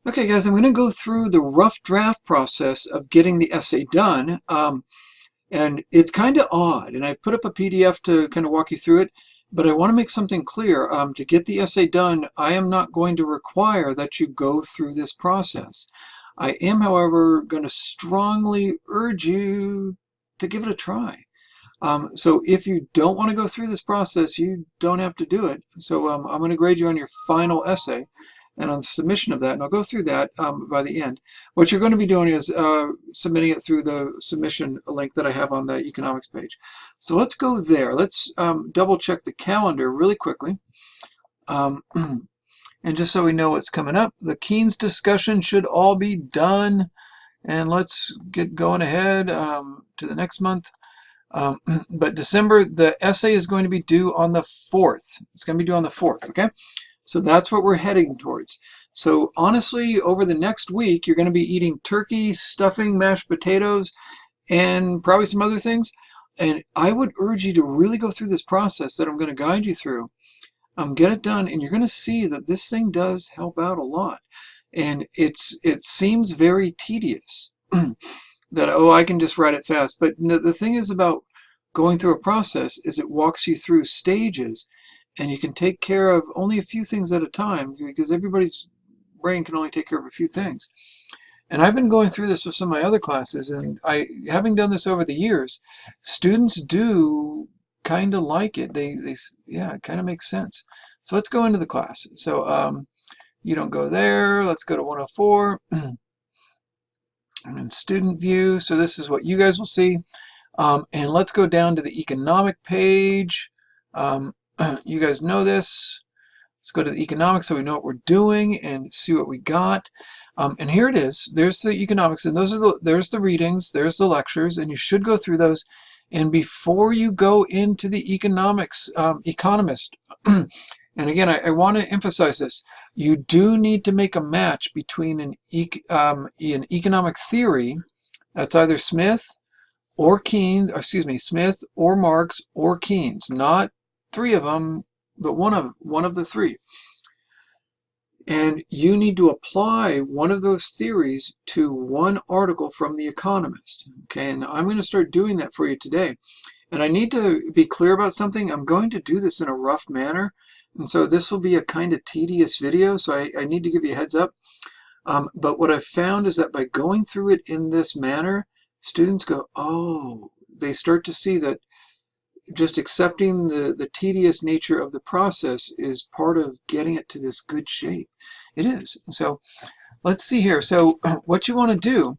Okay, guys, I'm going to go through the rough draft process of getting the essay done. And it's kind of odd. And I've put up a PDF to kind of walk you through it. But I want to make something clear. To get the essay done, I am not going to require that you go through this process. I am, however, going to strongly urge you to give it a try. So if you don't want to go through this process, you don't have to do it. So I'm going to grade you on your final essay and on the submission of that, and I'll go through that by the end. What you're going to be doing is submitting it through the submission link that I have on the economics page. So let's go there. Let's double check the calendar really quickly. And just so we know what's coming up, the Keynes discussion should all be done. And let's get going ahead to the next month. But December, the essay is going to be due on the 4th. It's going to be due on the 4th, okay? So that's what we're heading towards. So honestly, over the next week, you're going to be eating turkey, stuffing, mashed potatoes, and probably some other things. And I would urge you to really go through this process that I'm going to guide you through. Get it done, and you're going to see that this thing does help out a lot. And it seems very tedious. That, oh, I can just write it fast. But the thing is about going through a process is it walks you through stages, and you can take care of only a few things at a time because everybody's brain can only take care of a few things. And I've been going through this with some of my other classes, and having done this over the years, students do kind of like it. Yeah, it kind of makes sense. So let's go into the class. So you don't go there. Let's go to 104. And student view. So this is what you guys will see. And let's go down to the economic page. You guys know this. Let's go to the economics so we know what we're doing and see what we got. And here it is. There's the economics, and there's the readings, there's the lectures, and you should go through those. And before you go into the economics, economist, and again, I want to emphasize this. You do need to make a match between an economic theory, that's either Smith or Keynes, or excuse me, Smith or Marx or Keynes. Not three of them, but one of the three. And you need to apply one of those theories to one article from The Economist. Okay, and I'm going to start doing that for you today. And I need to be clear about something. I'm going to do this in a rough manner. And so this will be a kind of tedious video, so I need to give you a heads up. But what I've found is that by going through it in this manner, students go, oh, they start to see that just accepting the tedious nature of the process is part of getting it to this good shape. It is. So let's see here. So what you want to do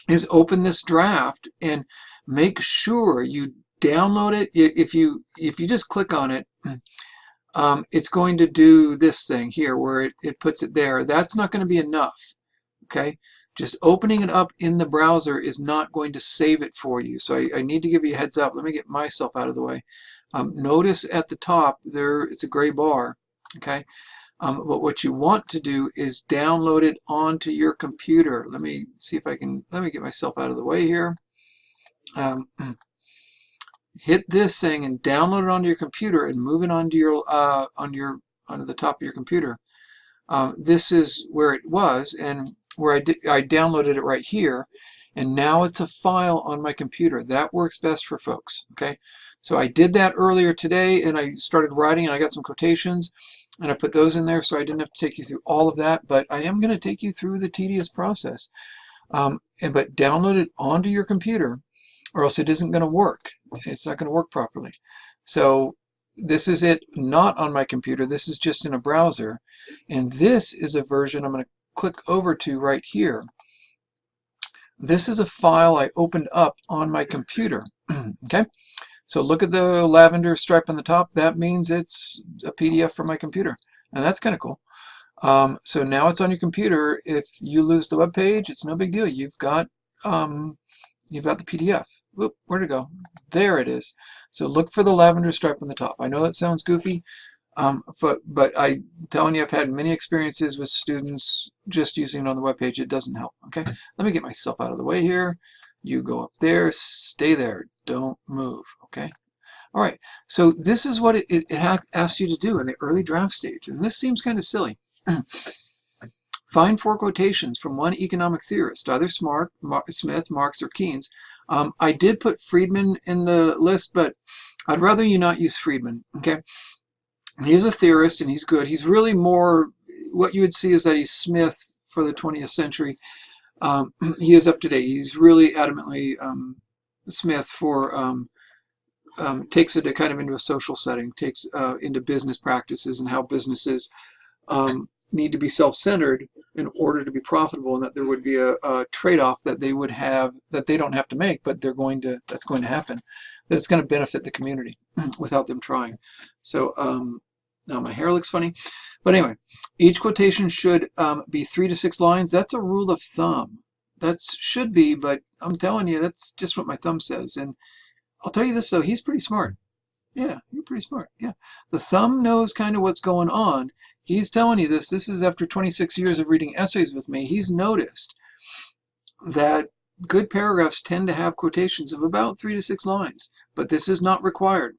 is open this draft and make sure you download it. If you just click on it, it's going to do this thing here where it puts it there. That's not going to be enough. Okay, just opening it up in the browser is not going to save it for you. So I need to give you a heads up. Let me get myself out of the way. Notice at the top there it's a gray bar. Okay, but what you want to do is download it onto your computer. Let me see if I can. Let me get myself out of the way here. Hit this thing and download it onto your computer and move it onto your onto the top of your computer. This is where it was, and where I downloaded it right here, and now it's a file on my computer. That works best for folks. Okay, so I did that earlier today, and I started writing, and I got some quotations, and I put those in there, so I didn't have to take you through all of that, but I am going to take you through the tedious process. But download it onto your computer, or else it isn't going to work. It's not going to work properly. So this is it not on my computer. This is just in a browser. And this is a version I'm going to click over to right here. This is a file I opened up on my computer. Okay, so look at the lavender stripe on the top. That means it's a PDF from my computer, and that's kind of cool. So now it's on your computer. If you lose the web page, it's no big deal. You've got the PDF. Whoop, where'd it go? There it is. So look for the lavender stripe on the top. I know that sounds goofy, but I'm telling you, I've had many experiences with students just using it on the web page. It doesn't help. Okay, let me get myself out of the way here. You go up there, stay there, don't move. Okay. All right. So this is what it asks you to do in the early draft stage, and this seems kind of silly. Find 4 quotations from one economic theorist, either Smith, Marx, or Keynes. I did put Friedman in the list, but I'd rather you not use Friedman, okay? He is a theorist, and he's good. He's really more, what you would see is that he's Smith for the 20th century. He is up to date. He's really adamantly Smith for, takes it kind of into a social setting, takes into business practices and how businesses need to be self-centered in order to be profitable, and that there would be a trade-off that they would have that they don't have to make, but that's going to happen. That's going to benefit the community without them trying. So now my hair looks funny. But anyway, each quotation should be 3 to 6 lines. That's a rule of thumb. That should be, but I'm telling you, that's just what my thumb says. And I'll tell you this, though, he's pretty smart. Yeah, you're pretty smart. Yeah. The thumb knows kind of what's going on. He's telling you this. This is after 26 years of reading essays with me. He's noticed that good paragraphs tend to have quotations of about 3 to 6 lines, but this is not required.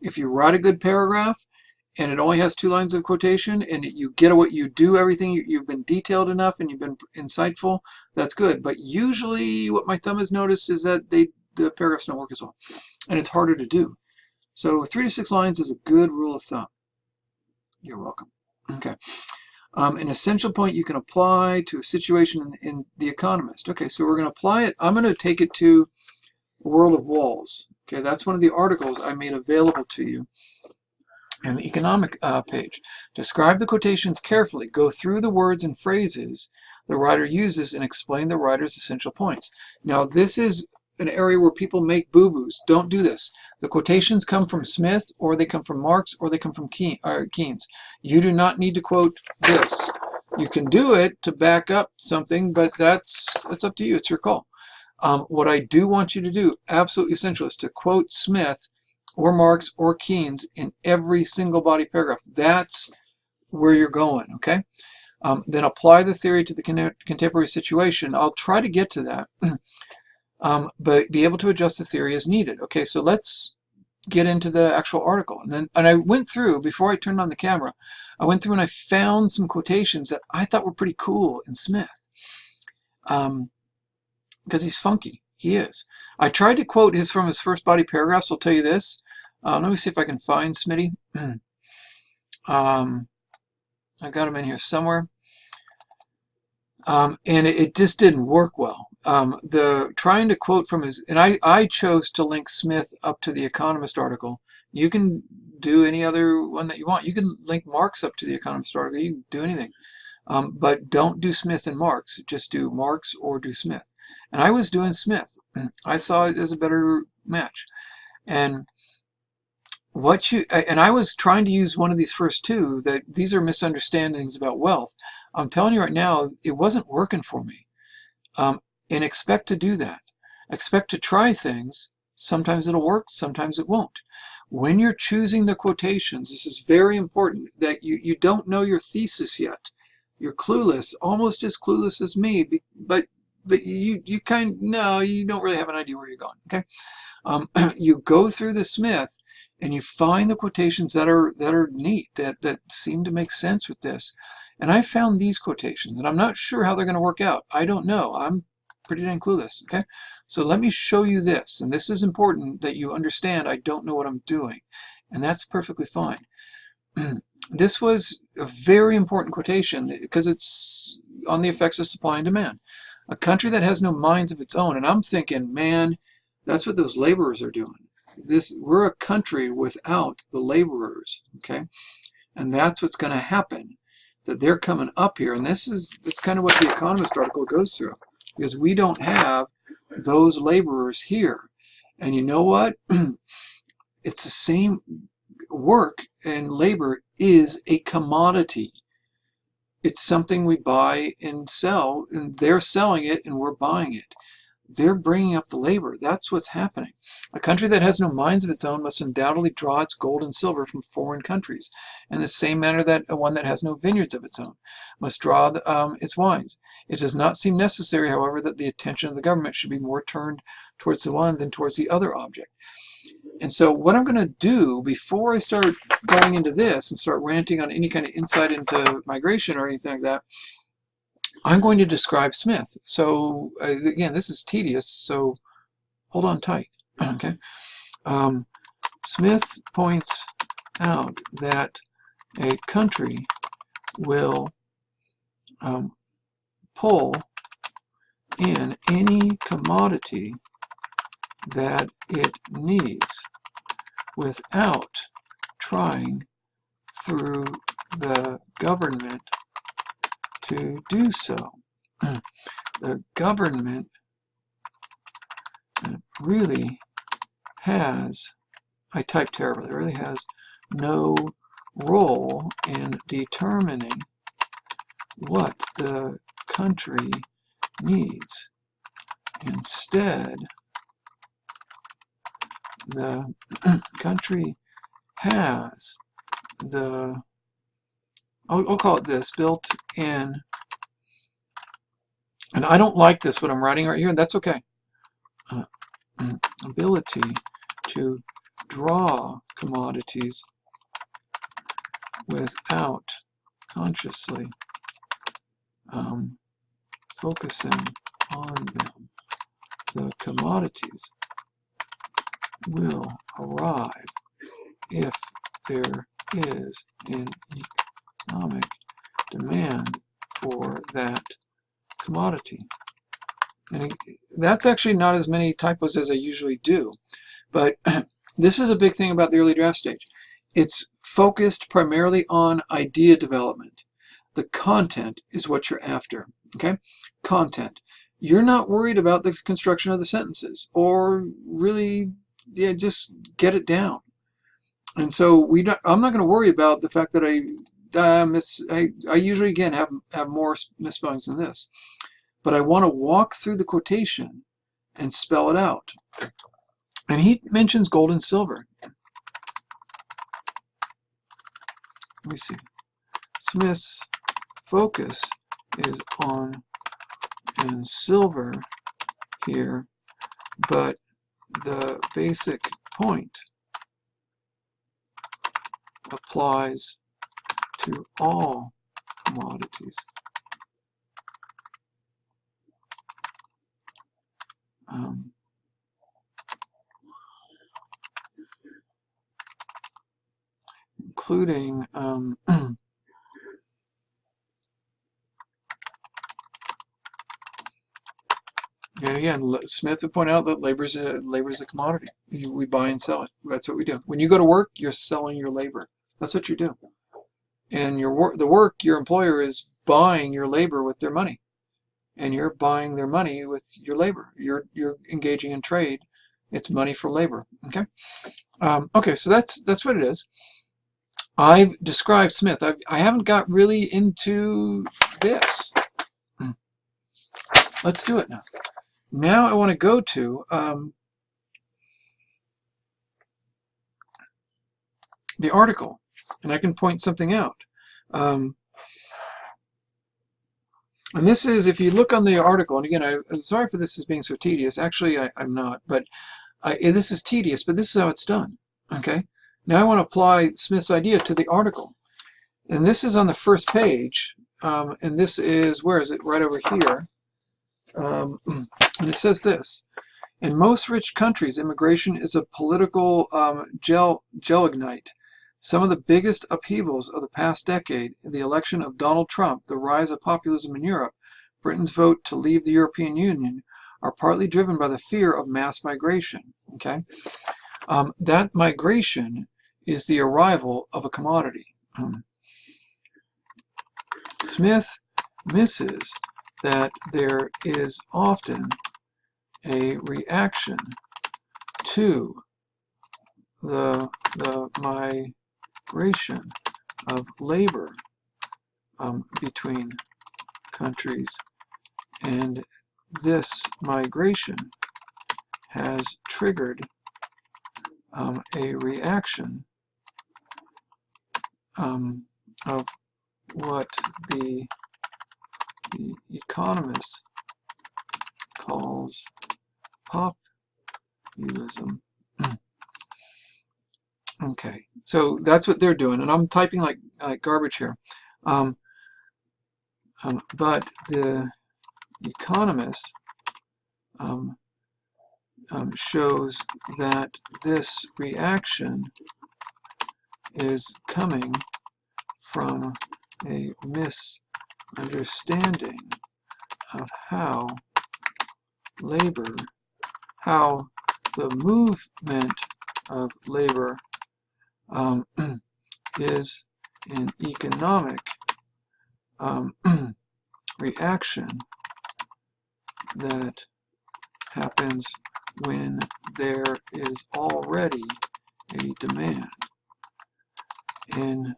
If you write a good paragraph and it only has 2 lines of quotation and you get what you do, everything, you've been detailed enough and you've been insightful, that's good. But usually what my thumb has noticed is that the paragraphs don't work as well, and it's harder to do. So 3 to 6 lines is a good rule of thumb. You're welcome. Okay. An essential point you can apply to a situation in The Economist. Okay, so we're going to apply it. I'm going to take it to World of Walls. Okay, that's one of the articles I made available to you in the economic page. Describe the quotations carefully. Go through the words and phrases the writer uses and explain the writer's essential points. Now, this is an area where people make boo-boos. Don't do this. The quotations come from Smith, or they come from Marx, or they come from Keynes. You do not need to quote this. You can do it to back up something, but that's up to you. It's your call. What I do want you to do, absolutely essential, is to quote Smith or Marx or Keynes in every single body paragraph. That's where you're going, okay? Then apply the theory to the contemporary situation. I'll try to get to that. But be able to adjust the theory as needed. Okay, so let's get into the actual article. And I went through, before I turned on the camera, I went through and I found some quotations that I thought were pretty cool in Smith. Because he's funky. He is. I tried to quote from his first body paragraphs. I'll tell you this. Let me see if I can find Smitty. I got him in here somewhere. And it just didn't work well. Trying to quote from his, and I chose to link Smith up to the Economist article. You can do any other one that you want. You can link Marx up to the Economist article. You can do anything. But don't do Smith and Marx. Just do Marx or do Smith. And I was doing Smith. I saw it as a better match. And I was trying to use one of these first two, that these are misunderstandings about wealth. I'm telling you right now, it wasn't working for me. And expect to do that. Expect to try things. Sometimes it'll work, sometimes it won't. When you're choosing the quotations, this is very important, that you don't know your thesis yet. You're clueless, almost as clueless as me, but you don't really have an idea where you're going, okay? You go through the Smith and you find the quotations that are neat, that seem to make sense with this. And I found these quotations, and I'm not sure how they're going to work out. I don't know. I'm pretty dang clueless, okay? So let me show you this, and this is important that you understand I don't know what I'm doing, and that's perfectly fine. This was a very important quotation because it's on the effects of supply and demand. A country that has no minds of its own, and I'm thinking, man, that's what those laborers are doing. We're a country without the laborers, okay? And that's what's going to happen, that they're coming up here, and that's kind of what the Economist article goes through, because we don't have those laborers here. And you know what? It's the same. Work and labor is a commodity. It's something we buy and sell, and they're selling it and we're buying it. They're bringing up the labor. That's what's happening. A country that has no mines of its own must undoubtedly draw its gold and silver from foreign countries, in the same manner that one that has no vineyards of its own must draw its wines. It does not seem necessary, however, that the attention of the government should be more turned towards the one than towards the other object. And so what I'm going to do before I start going into this and start ranting on any kind of insight into migration or anything like that, I'm going to describe Smith. So again, this is tedious, so hold on tight. Okay. Smith points out that a country will pull in any commodity that it needs without trying through the government to do so. The government really has, I typed terribly, really has no role in determining what the country needs. Instead, the country has the, I'll call it this, built-in, and I don't like this, what I'm writing right here, and that's okay, ability to draw commodities without consciously focusing on them. The commodities will arrive if there is an economic demand for that commodity. And that's actually not as many typos as I usually do, but this is a big thing about the early draft stage. It's focused primarily on idea development. The content is what you're after, okay? Content. You're not worried about the construction of the sentences, or really, yeah, just get it down. And so I'm not going to worry about the fact that I usually, again, have more misspellings than this. But I want to walk through the quotation and spell it out. And he mentions gold and silver. Let me see. Smith's focus is on and silver here, but the basic point applies to all commodities. Including and again, Smith would point out that labor is a commodity. We buy and sell it. That's what we do. When you go to work, you're selling your labor. That's what you do. And your employer is buying your labor with their money, and you're buying their money with your labor. You're engaging in trade. It's money for labor. Okay. Okay. So that's what it is. I've described Smith. I haven't got really into this. Let's do it now. Now I want to go to the article, and I can point something out. And this is, if you look on the article, and again, I'm sorry for this as being so tedious. Actually, I'm not, but this is tedious, but this is how it's done. Okay. Now I want to apply Smith's idea to the article. And this is on the first page, and this is, where is it? Right over here. And it says this: in most rich countries, immigration is a political gelignite. Some of the biggest upheavals of the past decade, the election of Donald Trump, the rise of populism in Europe, Britain's vote to leave the European Union, are partly driven by the fear of mass migration. Okay, that migration is the arrival of a commodity. Smith misses that there is often a reaction to the migration of labor between countries, and this migration has triggered a reaction of what the economist calls populism. Okay, so that's what they're doing, and I'm typing like garbage here. But the Economist shows that this reaction is coming from a misunderstanding of how the movement of labor is an economic reaction that happens when there is already a demand. In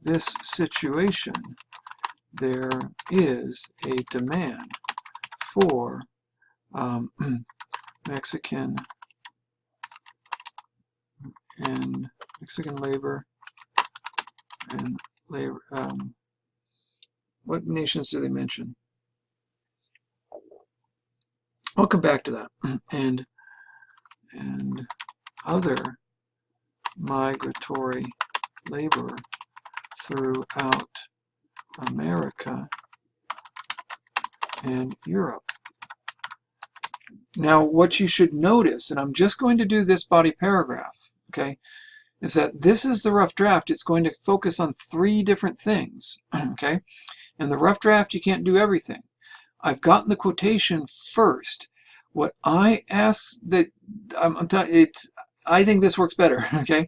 this situation, there is a demand for Mexican labor and labor. What nations do they mention? I'll come back to that. And other migratory labor throughout America and Europe. Now, what you should notice, and I'm just going to do this body paragraph, okay, is that this is the rough draft. It's going to focus on 3 different things, okay? And the rough draft, you can't do everything. I've gotten the quotation first. What I ask that, I think this works better, okay?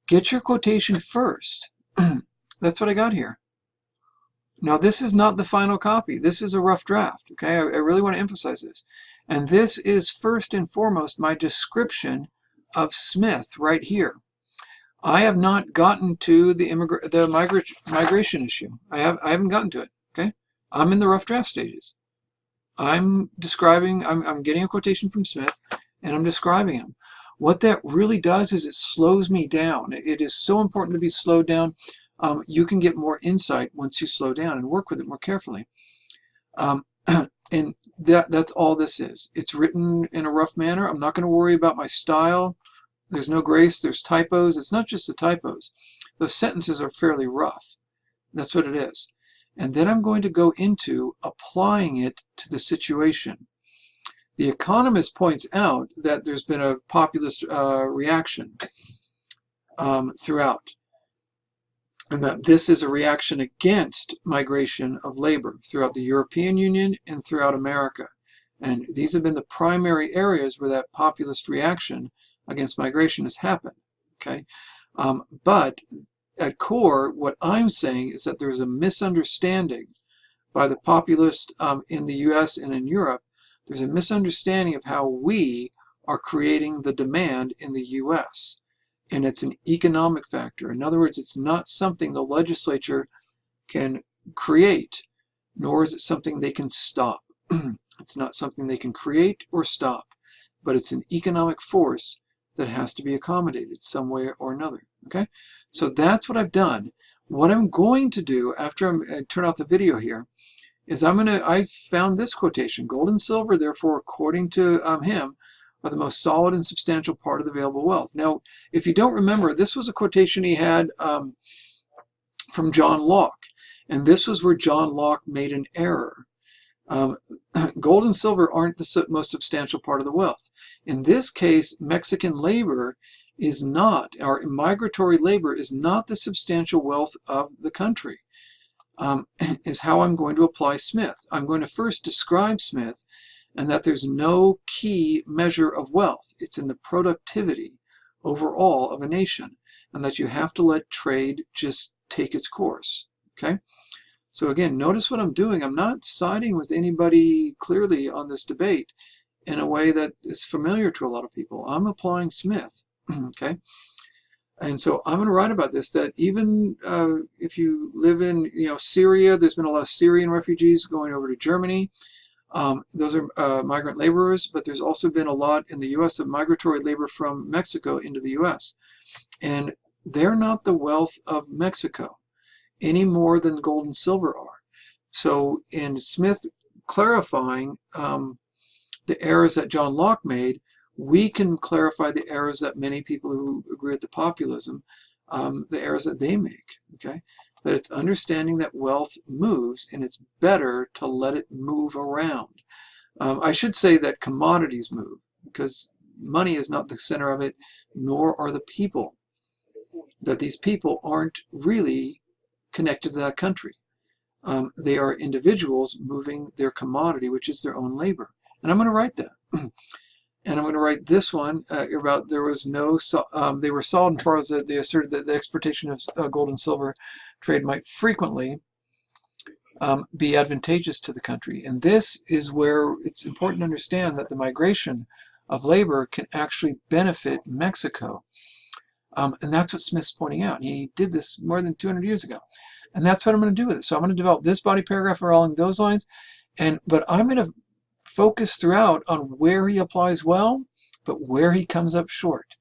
Get your quotation first. That's what I got here. Now, this is not the final copy. This is a rough draft, okay? I really want to emphasize this. And this is first and foremost my description of Smith right here. I have not gotten to the migration issue. I haven't gotten to it, okay? I'm in the rough draft stages. I'm describing, I'm getting a quotation from Smith, and I'm describing him. What that really does is it slows me down. It is so important to be slowed down. You can get more insight once you slow down and work with it more carefully. And that's all this is. It's written in a rough manner. I'm not going to worry about my style. There's no grace. There's typos. It's not just the typos. Those sentences are fairly rough. That's what it is. And then I'm going to go into applying it to the situation. The Economist points out that there's been a populist reaction throughout, and that this is a reaction against migration of labor throughout the European Union and throughout America. And these have been the primary areas where that populist reaction against migration has happened. Okay, but at core, what I'm saying is that there's a misunderstanding by the populists in the US and in Europe. There's a misunderstanding of how we are creating the demand in the US. And it's an economic factor. In other words, it's not something the legislature can create, nor is it something they can stop. It's not something they can create or stop, but it's an economic force that has to be accommodated some way or another. Okay, so that's what I've done. What I'm going to do after I turn off the video here is I found this quotation: gold and silver, therefore, according to him, are the most solid and substantial part of the available wealth. Now, if you don't remember, this was a quotation he had from John Locke, and this was where John Locke made an error. Gold and silver aren't the most substantial part of the wealth. In this case, Mexican labor is not, or migratory labor is not the substantial wealth of the country, is how I'm going to apply Smith. I'm going to first describe Smith and that there's no key measure of wealth. It's in the productivity overall of a nation, and that you have to let trade just take its course. Okay? So again, notice what I'm doing. I'm not siding with anybody clearly on this debate in a way that is familiar to a lot of people. I'm applying Smith. Okay? And so I'm going to write about this, that even if you live in Syria, there's been a lot of Syrian refugees going over to Germany. Those are migrant laborers, but there's also been a lot in the U.S. of migratory labor from Mexico into the U.S. And they're not the wealth of Mexico any more than gold and silver are. So in Smith clarifying the errors that John Locke made, we can clarify the errors that many people who agree with the populism, the errors that they make. Okay, that it's understanding that wealth moves and it's better to let it move around. I should say that commodities move because money is not the center of it, nor are the people. That these people aren't really connected to that country. They are individuals moving their commodity, which is their own labor. And I'm going to write that. And I'm going to write this one about there was no, they were solid as far as they asserted that the exportation of gold and silver trade might frequently be advantageous to the country. And this is where it's important to understand that the migration of labor can actually benefit Mexico. And that's what Smith's pointing out. He did this more than 200 years ago. And that's what I'm going to do with it. So I'm going to develop this body paragraph along those lines. But I'm going to focus throughout on where he applies well, but where he comes up short.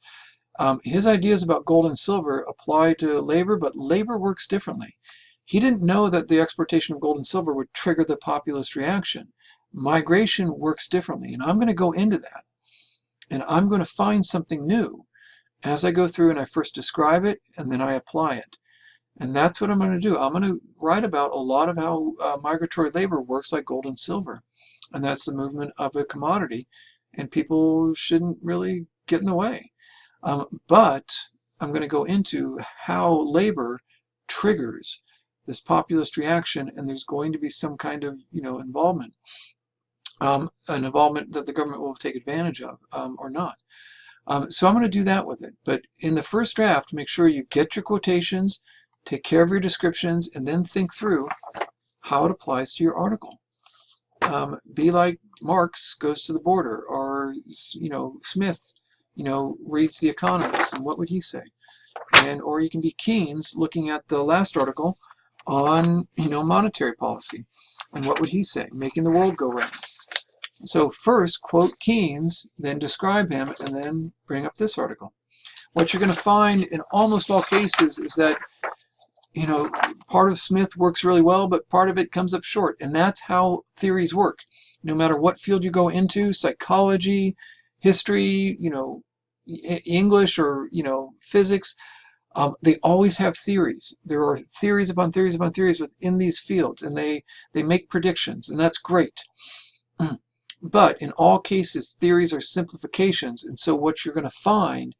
His ideas about gold and silver apply to labor, but labor works differently. He didn't know that the exportation of gold and silver would trigger the populist reaction. Migration works differently, and I'm going to go into that. And I'm going to find something new as I go through and I first describe it, and then I apply it. And that's what I'm going to do. I'm going to write about a lot of how migratory labor works like gold and silver. And that's the movement of a commodity, and people shouldn't really get in the way. But I'm going to go into how labor triggers this populist reaction, and there's going to be some kind of involvement, an involvement that the government will take advantage of or not. So I'm going to do that with it. But in the first draft, make sure you get your quotations, take care of your descriptions, and then think through how it applies to your article. Be like Marx goes to the border, or Smith, reads The Economist, and what would he say? Or you can be Keynes looking at the last article on monetary policy, and what would he say? Making the world go round. So first quote Keynes, then describe him, and then bring up this article. What you're going to find in almost all cases is that part of Smith works really well, but part of it comes up short. And that's how theories work. No matter what field you go into, psychology, history, English, or, physics, they always have theories. There are theories upon theories upon theories within these fields, and they make predictions, and that's great. But in all cases, theories are simplifications. And so what you're going to find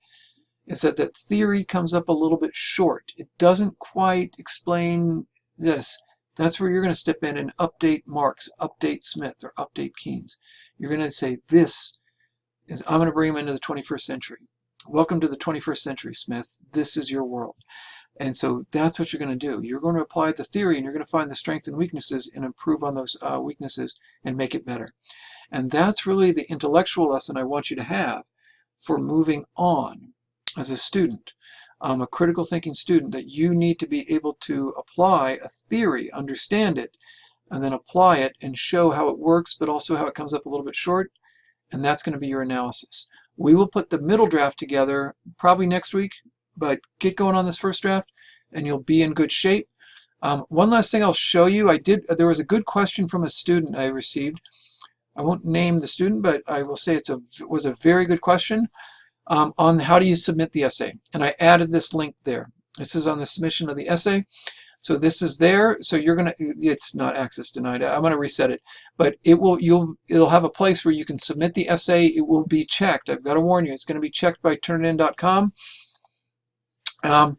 is that theory comes up a little bit short. It doesn't quite explain this. That's where you're going to step in and update Marx, update Smith, or update Keynes. You're going to say, I'm going to bring him into the 21st century. Welcome to the 21st century, Smith. This is your world. And so that's what you're going to do. You're going to apply the theory, and you're going to find the strengths and weaknesses and improve on those weaknesses and make it better. And that's really the intellectual lesson I want you to have for moving on as a student, a critical thinking student, that you need to be able to apply a theory, understand it, and then apply it and show how it works, but also how it comes up a little bit short. And that's going to be your analysis. We will put the middle draft together probably next week, but get going on this first draft and you'll be in good shape. One last thing I'll show you. There was a good question from a student I received. I won't name the student, but I will say it was a very good question on how do you submit the essay. And I added this link there. This is on the submission of the essay. So this is there. So it's not access denied. I'm going to reset it, but it'll have a place where you can submit the essay. It will be checked. I've got to warn you, it's going to be checked by turnitin.com. And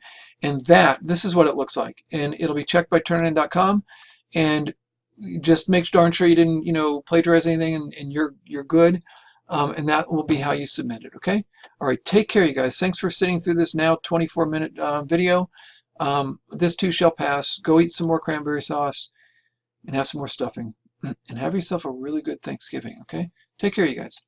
this is what it looks like. And it'll be checked by turnitin.com. And just make darn sure you didn't, plagiarize anything, and you're good. And that will be how you submit it. Okay. All right. Take care, you guys. Thanks for sitting through this now 24-minute video. This too shall pass. Go eat some more cranberry sauce and have some more stuffing, and have yourself a really good Thanksgiving. Okay. Take care, you guys.